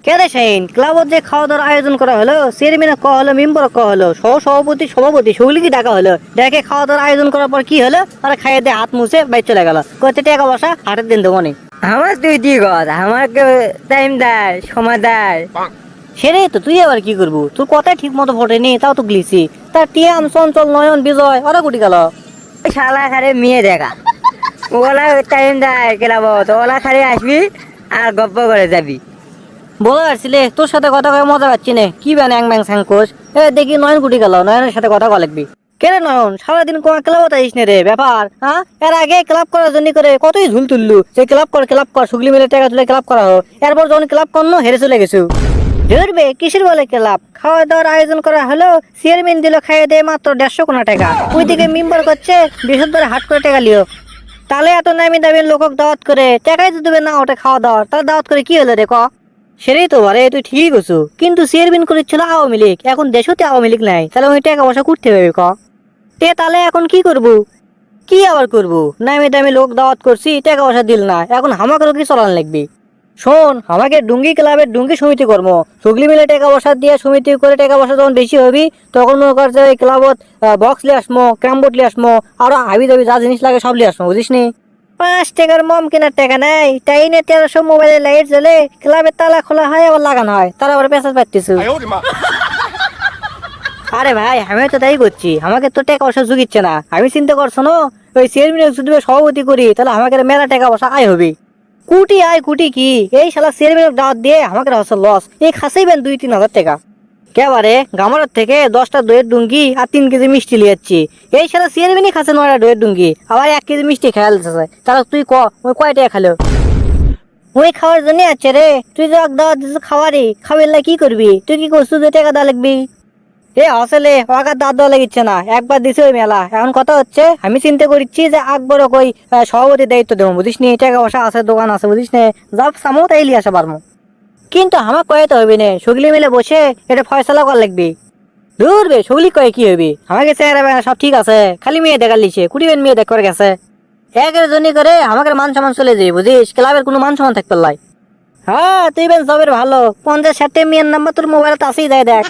কে রে শাহিন, ক্লাবত যে খাওয়া দাওয়ার আয়োজন করা হলো, চেয়ারম্যান ক হলো, মেম্বার ক হলো, সহ সভাপতি সভাপতি সেগুলি কি ডাকা হলো? দেখে খাওয়া দাওয়ার আয়োজন করার পর কি হলো, আর খাইয়ে দিয়ে হাত মুছে বাইর চলে গেল, কত টাকা বসা হাটের দিন দেবো নি। আমার তুই কি কর, আমাকে টাইম দেয়, সময় দেয়। সেটাই তো, তুই আবার কি করবো? তোর কথাই ঠিক মতো ফোটেনি, তাও তো গলিছি। তার টিয়াম চঞ্চল নয়ন বিজয় ওরা কুটি গেল। ওই শালা খারে মেয়ে দেখা, ওলা টাইম দেয় ক্লাবত, ওলা খারে আসবি আর গপ্প করে যাবি। বলে আসছিলে তোর সাথে কথা কয়ে মজা পাচ্ছি না, কি ব্যান অ্যাং ব্যাং স্যাং কোষ। দেখি নয়ন কুটি গেল, নয়নের সাথে কথা কয়া লাগবি। কেন নয়ন, সারাদিন কোন ক্লাবত আইস নে রে? ব্যাপার হ্যাঁ, এর আগে ক্লাব করার জন্য করে কতই ঝুল তুললু, যে ক্লাব কর সুগলি মিলে টাকা তুলে ক্লাব করা হোক। এরপর যখন ক্লাব করলো হেরে চলে গেছু। ধরবে কিসের বলে ক্লাব? খাওয়া দাওয়ার আয়োজন করা হলো, চেয়ারম্যান দিল খাইয়ে দেয় মাত্র 150 কোনা টাকা। ওইদিকে মেম্বার করছে বৃহস্পতিবার হাট করে টাকা লিও। তাহলে এত নামি দামি লোকক দাওয়াত করে টাকাই তো দেবে না ওটা খাওয়া দাওয়ার, তাহলে দাওয়াত করে কি হলো রে ক? সেটাই তো, আরে তুই ঠিক আছো, কিন্তু চেয়ারম্যান করেছিল আওয়ামী লীগ, এখন দেশতে আওয়ামী লীগ নাই, তাহলে ওই টাকা পয়সা করতে হবে ক? তাহলে এখন কি করবো? কি আবার করবো? নামি দামি লোক দাওয়াত করছি, টাকা পয়সা দিল না, এখন হামাকেও কি চলান লাগবে? শোন, আমাকে ডুঙ্গি ক্লাবের ডুঙ্গি সমিতি কর্ম সগলি মিলে টাকা পয়সা দিয়ে সমিতি করে টাকা পয়সা যখন বেশি হবি, তখন মনে কর যে ক্লাবত বক্স লিয়ে আসমো, ক্যাম্বোর্ড লিয়ে আসমো, আরো হাবি দাবি যা জিনিস লাগে সব লিয়ে আসমো, বুঝিস নি? 5 টাকার মম কেনার টাকা নাই, তাই না 1300 মোবাইলে লাইট জ্বলে ক্লাবের তালা খোলা হয় আবার লাগানো হয়, তারা আবার পেশা পাচ্ছিস। আরে ভাই, আমি তো তাই করছি, আমাকে তো টাকা পয়সা জুগিচ্ছে না। আমি চিন্তা করছো না, ওই চেয়ারম্যান যদি সভাপতি করি তাহলে আমাকে মেলা টাকা পয়সা আয় হবে। কুটি আয় কুটি কি, এই শালা চেয়ারম্যানের দাওয়াত দিয়ে আমাকে হচ্ছে লস। এই খাসেই বেন 2-3 হাজার টাকা। কেবারে গামার থেকে 10টা দইয়ের ডুঙ্গি আর 3 কেজি মিষ্টি লিয়েছি। এই শালা চেয়ারম্যানই খাচ্ছে 9টা দইয়ের ডুঙ্গি, আবার 1 কেজি মিষ্টি খেয়াল দিতেছে। তাহলে তুই ক ওই কয় টাকা খালো? ওই খাওয়ার জন্য আছে রে, তুই যে দাওয়াত দিচ্ছিস খাওয়ারই, খাওয়ার কি করবি? তুই কি করছিস যে টাকা দেওয়া লাগবি? আসলে ওকে দাঁত দেওয়া লাগিচ্ছে না, একবার দিছে ওই মেলা। এখন কথা হচ্ছে আমি চিন্তা করছি যে আকবর কই সভাপতির দায়িত্ব দেবো, বুঝিস নি? টাকা পয়সা আছে, দোকান আছে, বুঝিস নে, যা সামো তাই লিয়ে আসা পারবো। কিন্তু আমার কয়েতে হবে না, সগলি মিলে বসে এটা ফয়সালা করা লাগবে। ধরবে সগলি কয়ে কি হবে? আমাকে চেহারা বেড়া সব ঠিক আছে, খালি মেয়ে দেখার লিছে, কুড়িবেন মেয়ে দেখ করে গেছে। একের জন্য করে আমাকে মান সম্মান চলে যাবে, বুঝিস? ক্লাবের কোনো মান সম্মান থাকতে লাই। হ্যাঁ, তুই বেন সবের ভালো, 50-60 মেয়ের নাম্বার তোর মোবাইলে আসেই যায়, দেখ।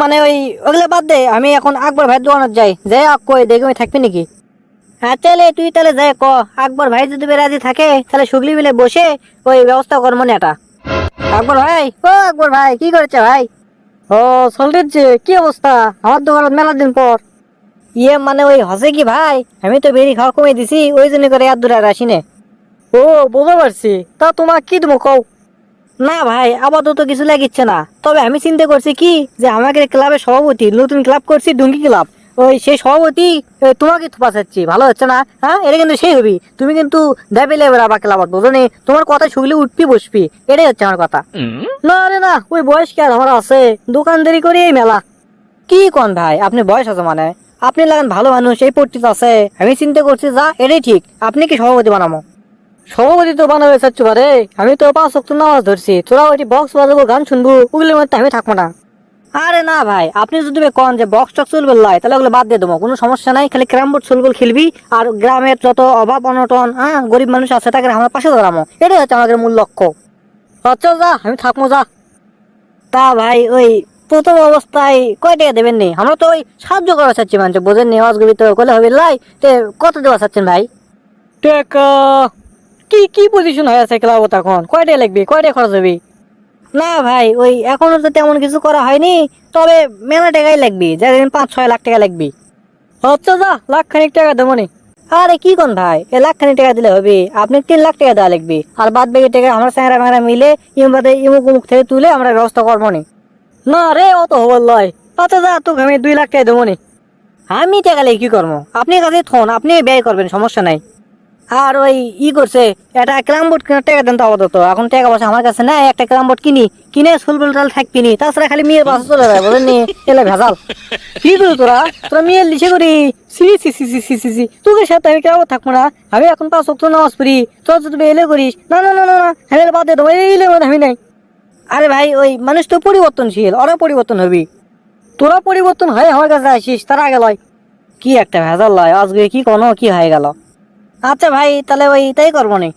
মানে ওই ওগুলো বাদ দে, আমি এখন আকবর ভাইয়ের দোকানত যাই, যাই কই দেখি ওই থাকবি নাকি। হ্যাঁ চলে, তুই তাহলে যাই ক আকবর ভাই যদি রাজি থাকে তাহলে সুগলি মিলে বসে ওই ব্যবস্থা কর মনে এটা। আকবর ভাই, ও আকবর ভাই, কি করেছে ভাই? ও চলছে, কি অবস্থা? আমার দোকানত মেলা দিন পর। মানে ওই হসে কি ভাই, আমি তো বেরি খাওয়া কমে দিছি, ওই জন্য করে আর দূরে আর আসি নে। ও বুঝতে পারছি, তা তোমার কি দেবো কও? না ভাই, আপাতত কিছু লাগিচ্ছে না, তবে আমি চিন্তা করছি কি যে আমাকে ক্লাবের সভাপতি, নতুন ক্লাব করছি ডুঙ্গি ক্লাব, ওই সেই সভাপতি তোমাকে পাঠাচ্ছি, ভালো হচ্ছে না? হ্যাঁ, এটা কিন্তু সেই হবি, তুমি কিন্তু দেবে লেবে আবার ক্লাবত, বুঝো নি? তোমার কথা শুনলে উঠবি বসবি, এটাই হচ্ছে আমার কথা। না রে না, ওই বয়স কি আর আমার আছে? দোকানদারি করি এই মেলা। কি কোন ভাই, আপনি বয়স আছে মানে? আপনি লাগান ভালো মানুষ, এই পট্টিতে আছে, আমি চিন্তা করছি যা এটাই ঠিক, আপনি কি সভাপতি বানাবো? সভাপতি তো বানাবে চাচ্ছু রে, আমি তো 5 ওয়াক্ত নামাজ ধরছি, তোরা ওই বক্স বাজাবো, গান শুনবো, ওগুলোর মধ্যে আমি থাকবো না। আরে না ভাই, আপনি যদি কন যে বক্স টক্স চলবে লাই, তাহলে ওগুলো বাদ দিয়ে দেবো, কোনো সমস্যা নাই। খালি ক্যারাম বোর্ড চলবো খেলবি, আর গ্রামের যত অভাব অনটন গরিব মানুষ আছে তাকে আমার পাশে দাঁড়াবো, এটাই হচ্ছে আমাদের মূল লক্ষ্য। আচ্ছা যা, আমি থাকবো যা। তা ভাই, ওই প্রথম অবস্থায় কয় টাকা দেবেন নি? আমরা তো ওই সাহায্য করা চাচ্ছি, মানুষ বোঝেন নি, অজগবি তো করলে হবে লাই। কত দেওয়া চাচ্ছেন ভাই? টাকা কি কি পজিশন হয়ে আছে ক্লাবত এখন? কয়টা লাগবে, কয়টা খরচ হবে? না ভাই, ওই এখনো তো তেমন কিছু করা হয়নি, তবে মেলা টাকাই লাগবে, যেদিন 5-6 লাখ টাকা লাগবে। আচ্ছা যা, লাখ-খানিক টাকা দেবো নি। আরে কি কোন ভাই, লাখ-খানিক টাকা দিলে হবে? আপনি 3 লাখ টাকা দেওয়া লাগবে, আর বাদ বাকি টাকা আমরা চেহারা মেরা মিলে ইমবাদে ইমুক উমুক থেকে তুলে আমরা ব্যবস্থা করবো নি। না রে, অত হবার লয়। আচ্ছা যা, তোকে আমি 2 লাখ টাকা দেবো নি। আমি টাকা লেগে কি করবো? আপনি কাছে থন, আপনি ব্যয় করবেন, সমস্যা নাই। আর ওই করছে একটা ক্যারাম বোর্ড কেনার টাকা দেন তো আপাতত, এখন টাকা পয়সা আমার কাছে নাই। একটা ক্যারাম বোর্ড কিনে সুলবুল টাল থাকবি নি, তাছাড়া খালি মেয়ের পাশে চলে যায়, বলেন নি? এলে ভেজাল কি করি তোরা, তোরা মেয়ের লিখে করি। সি সি সি সি সি সি সি, তোকে সাথে আমি কেমন থাকবো না? আমি এখন 5 ওয়াক্ত নামাজ পড়ি, তোর যদি এলে করিস, না না না না না, আমি বাদ দিয়ে দেবো, এলে আমি নাই। আরে ভাই, ওই মানুষ তো পরিবর্তনশীল, ওরা পরিবর্তন হবি। তোরা পরিবর্তন হয় আমার কাছে আসিস, তার আগে লয়। কি একটা ভেজাল লয়, আজকে কি কোনো কি হয়ে গেল। আচ্ছা ভাই, তাহলে ওই তাই করবো নি।